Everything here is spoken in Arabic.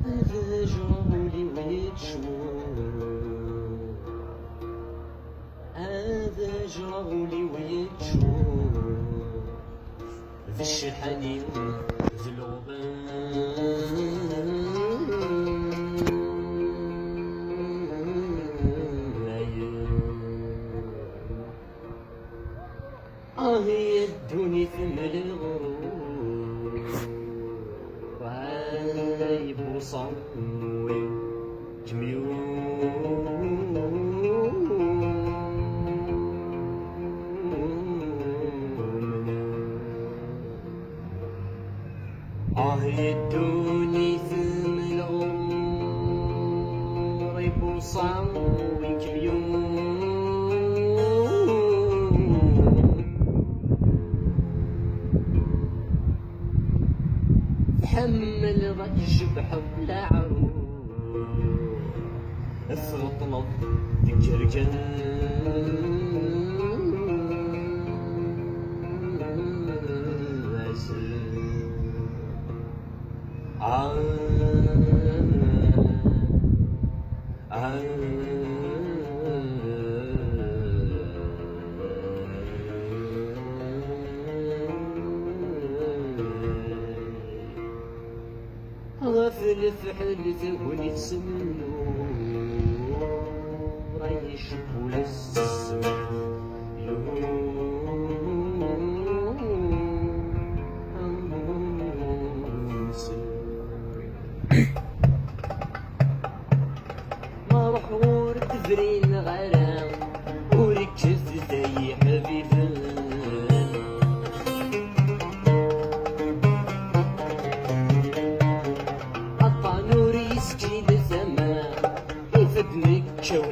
هذا جرولي ويتشوف، هذا جرولي ويتشوف ذي الشحانين ذي الغبان. هي الدنيا ثمل الغرور، هاي بوصوي هي الدنيا ثمل الغرور، بوصوي كميون. تحمل رجب حب العروس، تطلب تكرجل غفل فحلت ونتسمنو رايش ولسم ما روح ورد فرين غرام وركز زي حبيبي شو